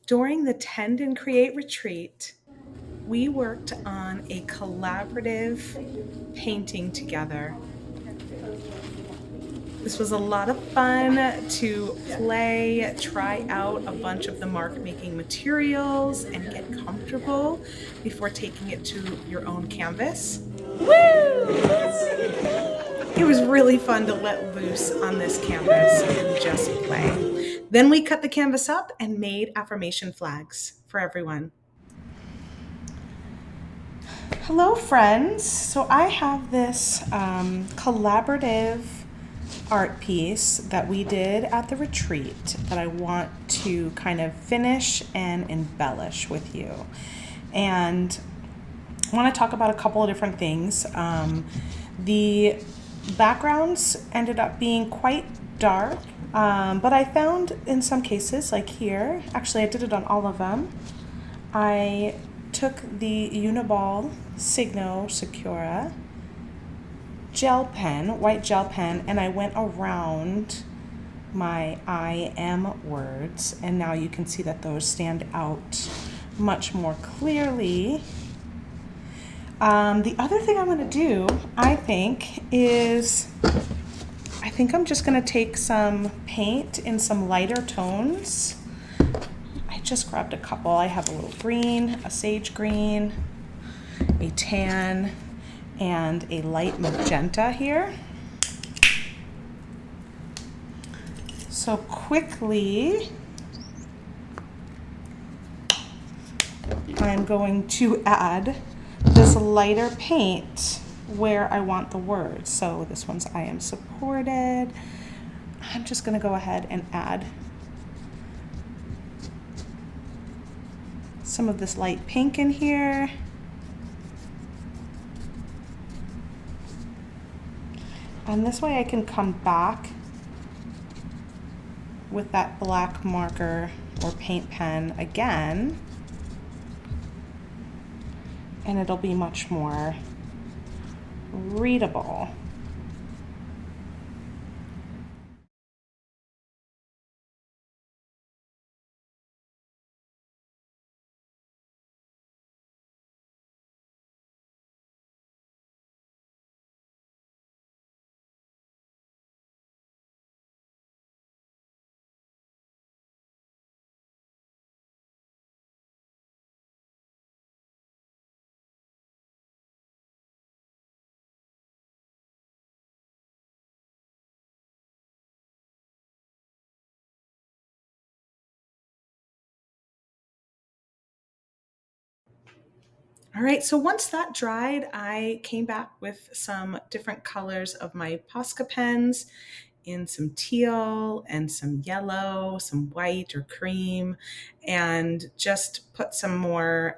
During the Tend and Create retreat, we worked on a collaborative painting together. This was a lot of fun to play, try out a bunch of the mark making materials, and get comfortable before taking it to your own canvas. It was really fun to let loose on this canvas and just play. Then we cut the canvas up and made affirmation flags for everyone. Hello, friends. So I have this collaborative art piece that we did at the retreat that I want to kind of finish and embellish with you. And I want to talk about a couple of different things. The backgrounds ended up being quite dark, but I found in some cases, like here, actually I did it on all of them, I took the Uniball Signo Secura gel pen, white gel pen, and I went around my I am words, and now you can see that those stand out much more clearly. The other thing I'm going to do, I think I'm just going to take some paint in some lighter tones. I just grabbed a couple. I have a little green, a sage green, a tan, and a light magenta here. So quickly, I'm going to add this lighter paint where I want the words. So this one's I am supported. I'm just going to go ahead and add some of this light pink in here. And this way I can come back with that black marker or paint pen again, and it'll be much more readable. All right, so once that dried, I came back with some different colors of my Posca pens in some teal and some yellow, some white or cream, and just put some more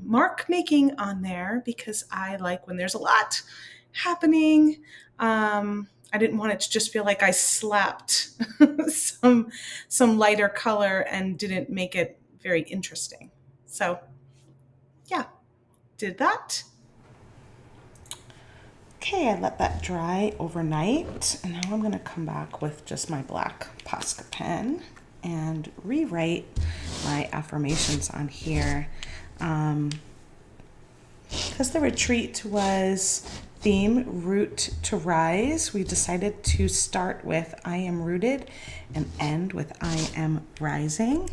mark making on there because I like when there's a lot happening. I didn't want it to just feel like I slapped some lighter color and didn't make it very interesting. So yeah, did that. Okay, I let that dry overnight, and now I'm going to come back with just my black Posca pen and rewrite my affirmations on here. Because the retreat was theme Root to Rise, we decided to start with I am rooted and end with I am rising.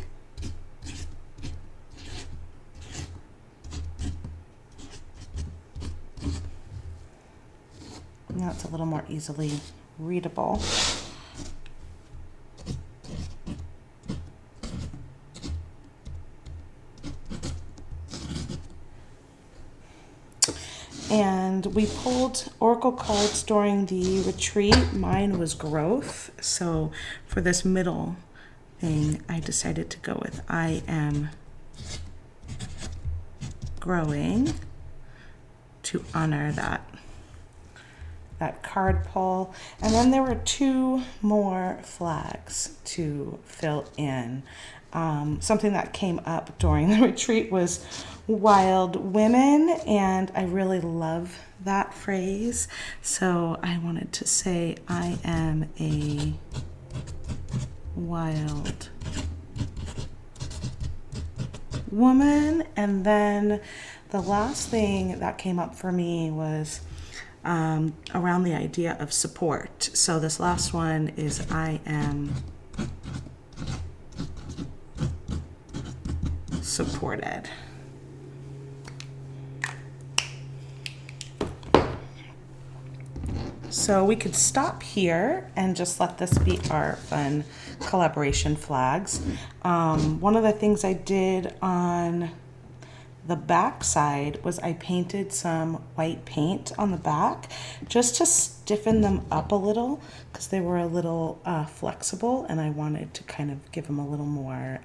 Now it's a little more easily readable. And we pulled oracle cards during the retreat. Mine was growth. So for this middle thing, I decided to go with I am growing to honor that card pull. And then there were two more flags to fill in. Something that came up during the retreat was wild women, and I really love that phrase. So I wanted to say I am a wild woman. And then the last thing that came up for me was around the idea of support. So this last one is I am supported. So we could stop here and just let this be our fun collaboration flags. One of the things I did on the back side was I painted some white paint on the back just to stiffen them up a little because they were a little flexible, and I wanted to kind of give them a little more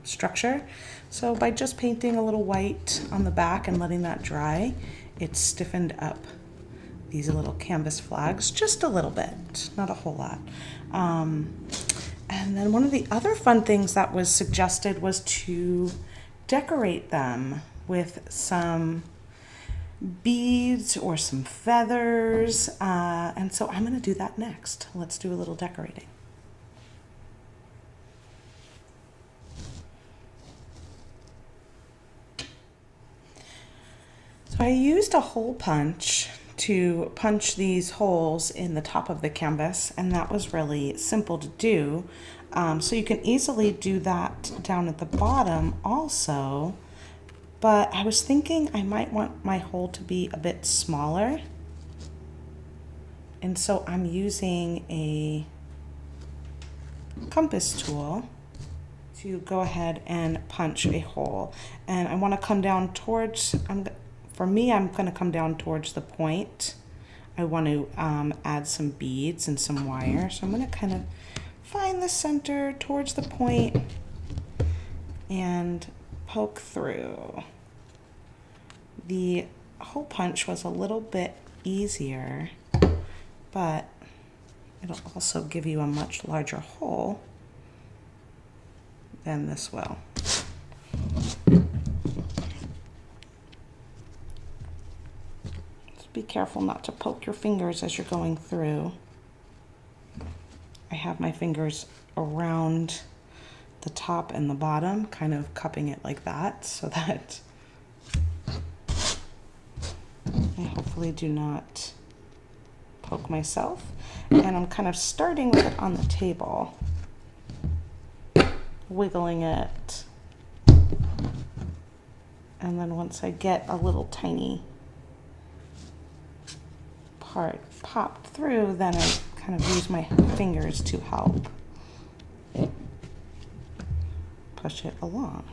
structure. So by just painting a little white on the back and letting that dry, it stiffened up these little canvas flags just a little bit, not a whole lot. And then one of the other fun things that was suggested was to decorate them with some beads or some feathers. And so I'm gonna do that next. Let's do a little decorating. So I used a hole punch to punch these holes in the top of the canvas, and that was really simple to do. So you can easily do that down at the bottom also, but I was thinking I might want my hole to be a bit smaller, and so I'm using a compass tool to go ahead and punch a hole. And I want to come down towards, for me, I'm going to come down towards the point. I want to add some beads and some wire. So I'm going to kind of find the center towards the point and poke through. The hole punch was a little bit easier, but it'll also give you a much larger hole than this will. Be careful not to poke your fingers as you're going through. I have my fingers around the top and the bottom, kind of cupping it like that so that I hopefully do not poke myself. And I'm kind of starting with it on the table, wiggling it. And then once I get a little tiny part popped through, then I kind of use my fingers to help push it along.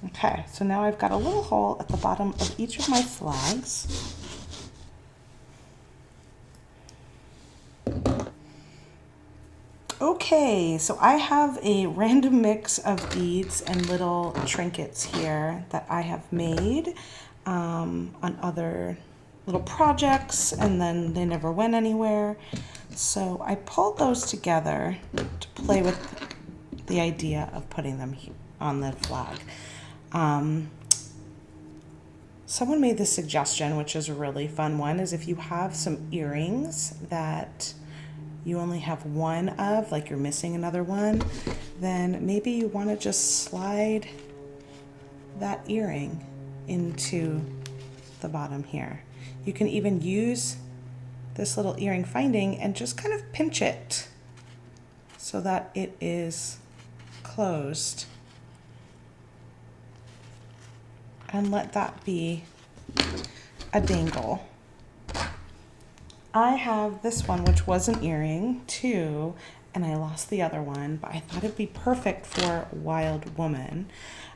Okay, so now I've got a little hole at the bottom of each of my flags. Okay, so I have a random mix of beads and little trinkets here that I have made on other little projects, and then they never went anywhere. So I pulled those together to play with the idea of putting them on the flag. Someone made this suggestion, which is a really fun one, is if you have some earrings that you only have one of, like you're missing another one, then maybe you want to just slide that earring into the bottom here. You can even use this little earring finding and just kind of pinch it so that it is closed, and let that be a dangle. I have this one, which was an earring too, and I lost the other one, but I thought it'd be perfect for Wild Woman.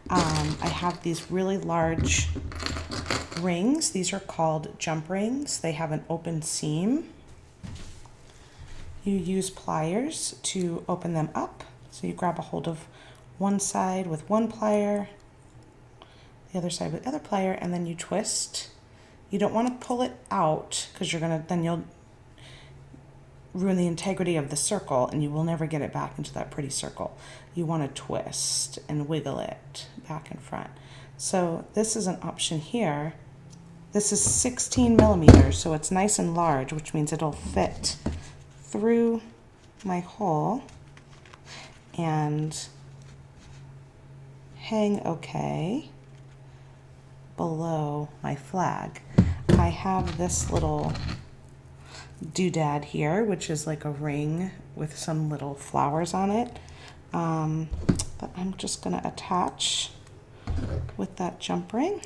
I have these really large rings. These are called jump rings. They have an open seam. You use pliers to open them up. So you grab a hold of one side with one plier, the other side with the other plier, and then you twist. You don't want to pull it out because then you'll ruin the integrity of the circle and you will never get it back into that pretty circle. You want to twist and wiggle it back and front. So this is an option here This is 16 millimeters, so it's nice and large, which means it'll fit through my hole and hang okay below my flag. I have this little doodad here, which is like a ring with some little flowers on it, that I'm just going to attach with that jump ring.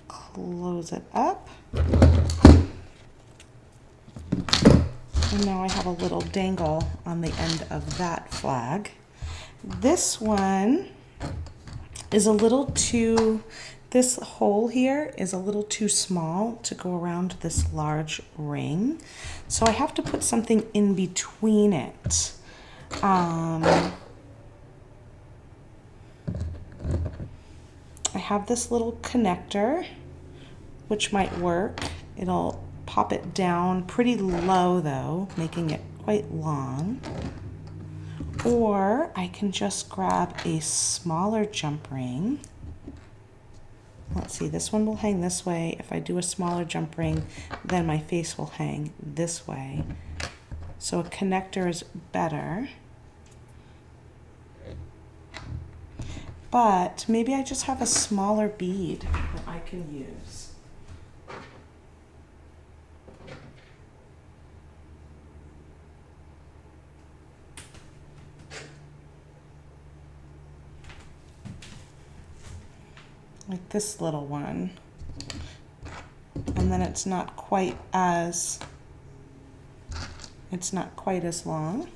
Close it up. And now I have a little dangle on the end of that flag. This one is a little too, this hole here is a little too small to go around this large ring. So I have to put something in between it. I have this little connector, which might work. It'll pop it down pretty low though, making it quite long. Or I can just grab a smaller jump ring. Let's see, this one will hang this way. If I do a smaller jump ring, then my face will hang this way. So a connector is better. But maybe I just have a smaller bead that I can use. Like this little one. And then it's not quite as long.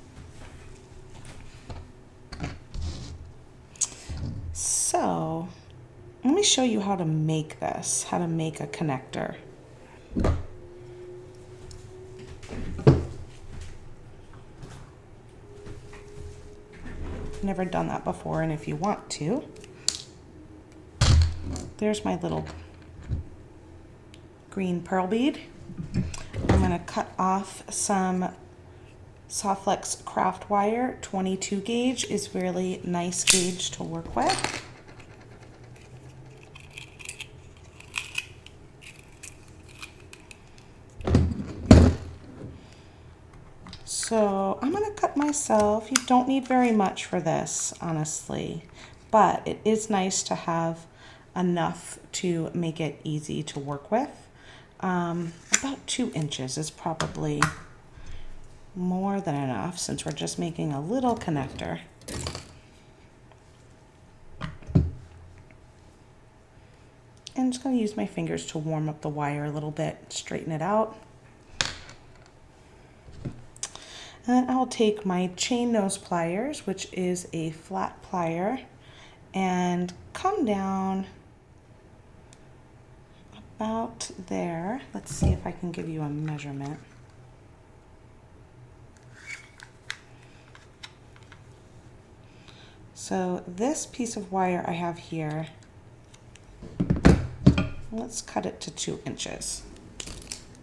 So let me show you how to make this, how to make a connector. Never done that before, and if you want to, there's my little green pearl bead. I'm going to cut off some Softflex craft wire. 22 gauge is really nice gauge to work with. So I'm going to cut myself. You don't need very much for this, honestly, but it is nice to have enough to make it easy to work with. About 2 inches is probably more than enough since we're just making a little connector. And I'm just going to use my fingers to warm up the wire a little bit, straighten it out. And I'll take my chain nose pliers, which is a flat plier, and come down about there. Let's see if I can give you a measurement. So this piece of wire I have here, let's cut it to 2 inches.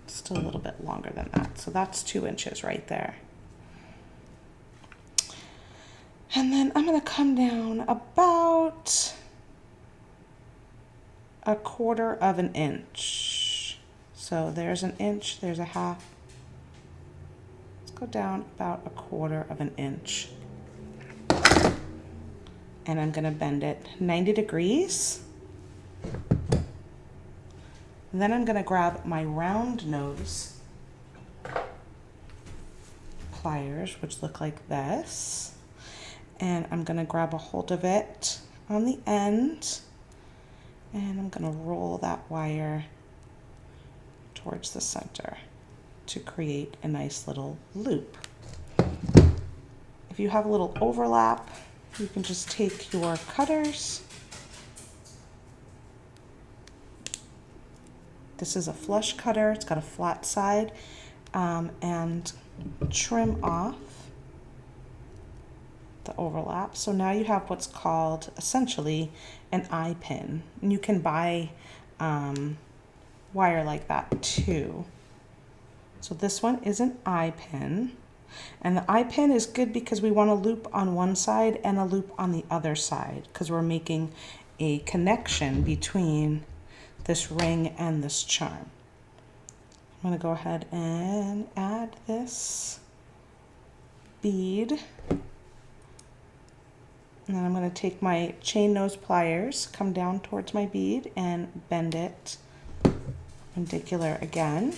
Still a little bit longer than that. So that's 2 inches right there. And then I'm going to come down about 1/4 of an inch. So there's an inch, there's a half. Let's go down about 1/4 of an inch. And I'm going to bend it 90 degrees. And then I'm going to grab my round nose pliers, which look like this. And I'm going to grab a hold of it on the end, and I'm going to roll that wire towards the center to create a nice little loop. If you have a little overlap, you can just take your cutters. This is a flush cutter, it's got a flat side, and trim off the overlap. So now you have what's called essentially an eye pin. And you can buy wire like that too. So this one is an eye pin. And the eye pin is good because we want a loop on one side and a loop on the other side because we're making a connection between this ring and this charm. I'm going to go ahead and add this bead. And then I'm going to take my chain nose pliers, come down towards my bead and bend it perpendicular again.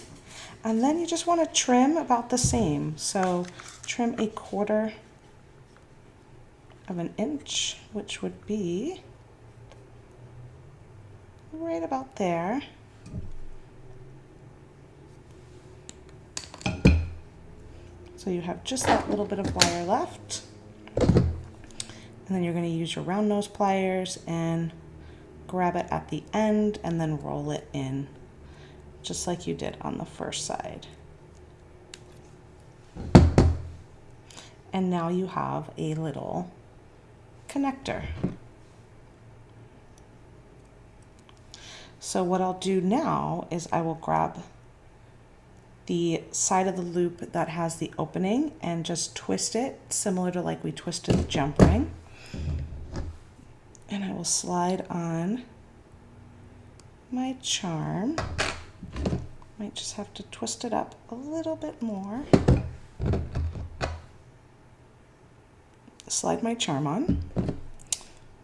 And then you just want to trim about the same. So trim 1/4 of an inch, which would be right about there. So you have just that little bit of wire left. And then you're going to use your round nose pliers and grab it at the end and then roll it in just like you did on the first side. And now you have a little connector. So what I'll do now is I will grab the side of the loop that has the opening and just twist it similar to like we twisted the jump ring. And I will slide on my charm. Might just have to twist it up a little bit more. Slide my charm on,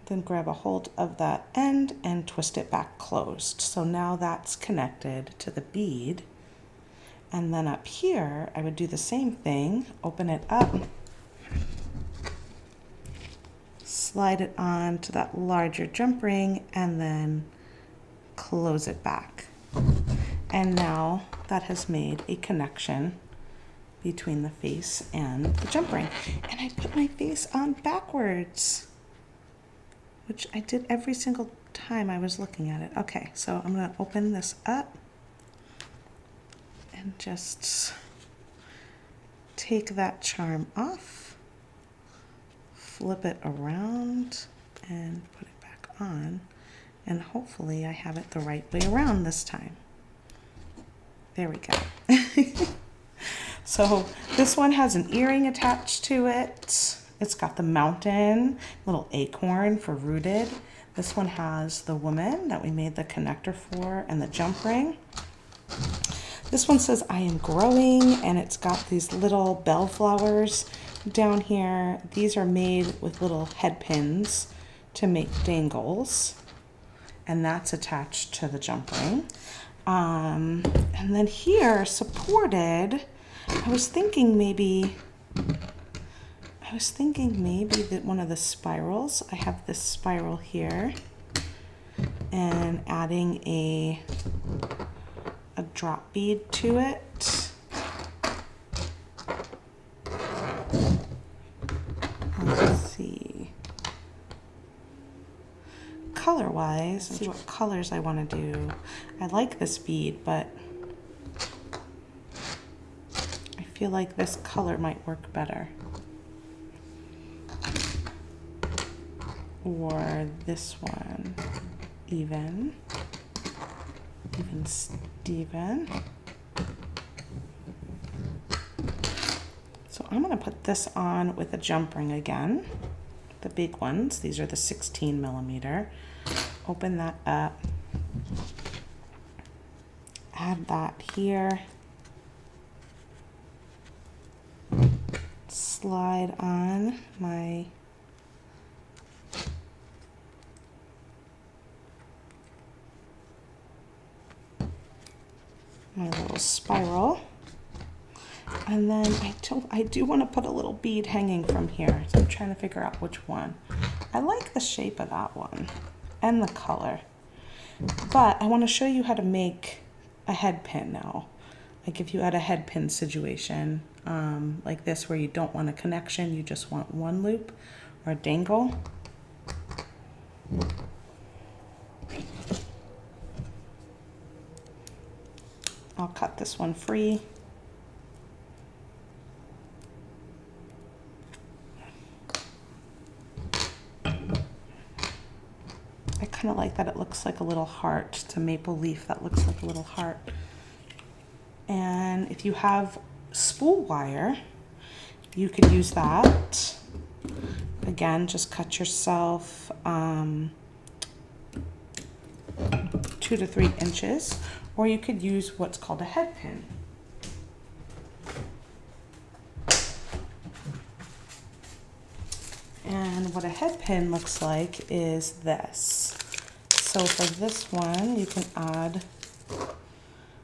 then grab a hold of that end and twist it back closed. So now that's connected to the bead. And then up here, I would do the same thing, open it up, slide it on to that larger jump ring, and then close it back. And now that has made a connection between the face and the jump ring. And I put my face on backwards, which I did every single time I was looking at it. Okay, so I'm gonna open this up and just take that charm off, flip it around and put it back on. And hopefully I have it the right way around this time. There we go. So this one has an earring attached to it. It's got the mountain, little acorn for rooted. This one has the woman that we made the connector for and the jump ring. This one says I am growing, and it's got these little bellflowers down here. These are made with little head pins to make dangles, and that's attached to the jump ring. And then here, supported, I was thinking maybe that one of the spirals, I have this spiral here, and adding a drop bead to it. Let's see. Color-wise, let's see what colors I want to do. I like this bead, but I feel like this color might work better. Or this one, even Steven. So I'm going to put this on with a jump ring again, the big ones. These are the 16 millimeter. Open that up, add that here, slide on my little spiral, and then I do want to put a little bead hanging from here, so I'm trying to figure out which one. I like the shape of that one and the color, but I want to show you how to make a head pin now. Like if you had a head pin situation like this, where you don't want a connection, you just want one loop or a dangle. I'll cut this one free. I kind of like that it looks like a little heart. It's a maple leaf that looks like a little heart. And if you have spool wire, you could use that. Again, just cut yourself 2 to 3 inches, or you could use what's called a head pin. And what a head pin looks like is this. So for this one, you can add,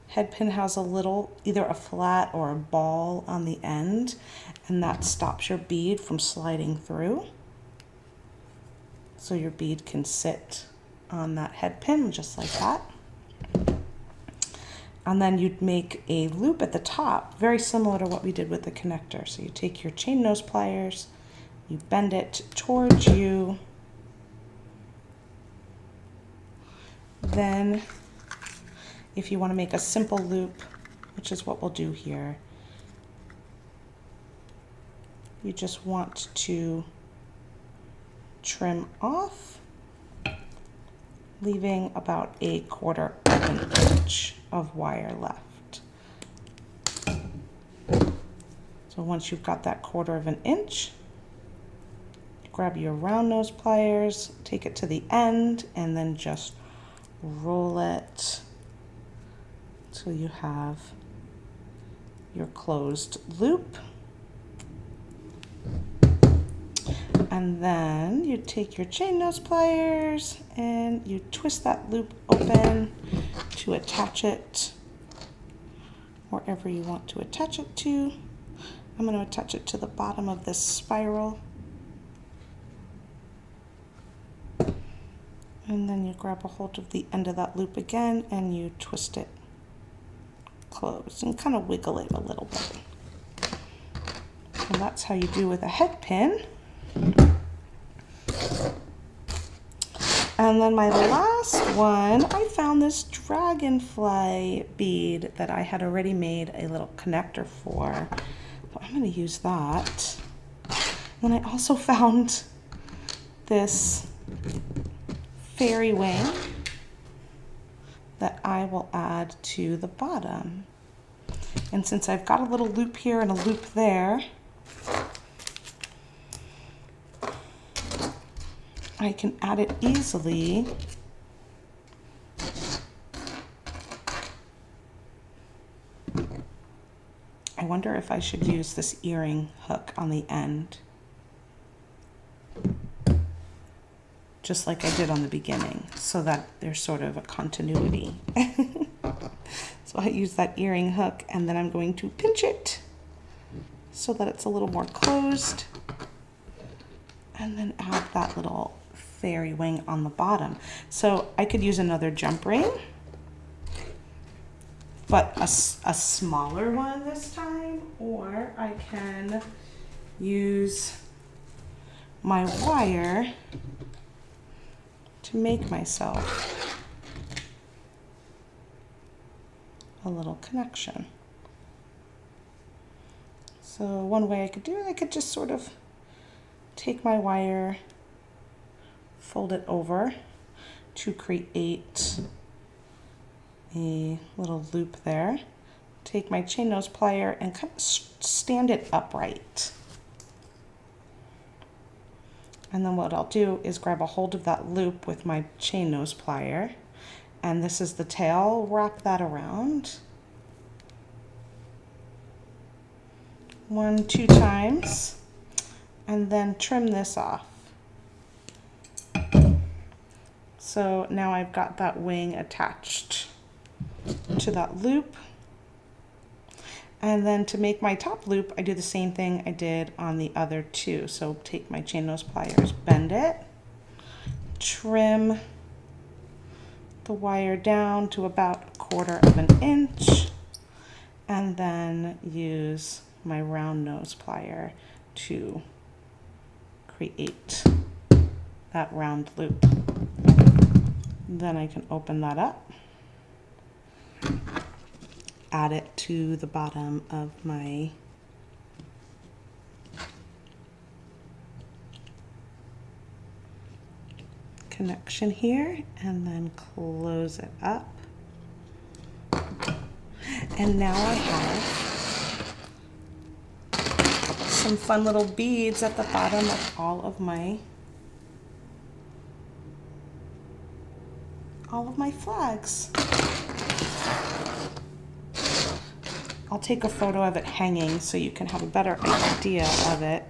head pin has a little, either a flat or a ball on the end, and that stops your bead from sliding through. So your bead can sit on that head pin just like that. And then you'd make a loop at the top, very similar to what we did with the connector. So you take your chain nose pliers, you bend it towards you. Then if you want to make a simple loop, which is what we'll do here, you just want to trim off, leaving about 1/4 of an inch of wire left. So once you've got that 1/4 of an inch, grab your round nose pliers, take it to the end, and then just roll it till you have your closed loop. And then you take your chain nose pliers and you twist that loop open to attach it wherever you want to attach it to. I'm going to attach it to the bottom of this spiral. And then you grab a hold of the end of that loop again and you twist it closed and kind of wiggle it a little bit. And that's how you do with a head pin. And then my last one, I found this dragonfly bead that I had already made a little connector for. So I'm going to use that. Then I also found this fairy wing that I will add to the bottom. And since I've got a little loop here and a loop there, I can add it easily I wonder if I should use this earring hook on the end, just like I did on the beginning, so that there's sort of a continuity. So I use that earring hook and then I'm going to pinch it so that it's a little more closed, and then add that little fairy wing on the bottom. So I could use another jump ring, but a smaller one this time, or I can use my wire to make myself a little connection. So one way I could do it, I could just sort of take my wire, fold it over to create a little loop there, take my chain nose plier and kind of stand it upright. And then what I'll do is grab a hold of that loop with my chain nose plier, and this is the tail, wrap that around 1-2 times, and then trim this off. So now I've got that wing attached to that loop. And then to make my top loop, I do the same thing I did on the other two. So take my chain nose pliers, bend it, trim the wire down to about 1/4 of an inch, and then use my round nose plier to create that round loop. Then I can open that up, add it to the bottom of my connection here, and then close it up. And now I have some fun little beads at the bottom of all of my all of my flags. I'll take a photo of it hanging so you can have a better idea of it.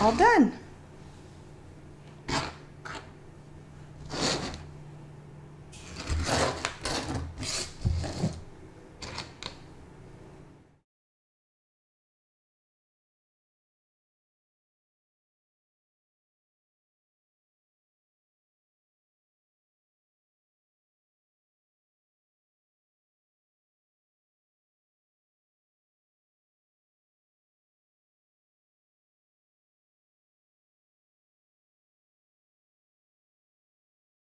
All done.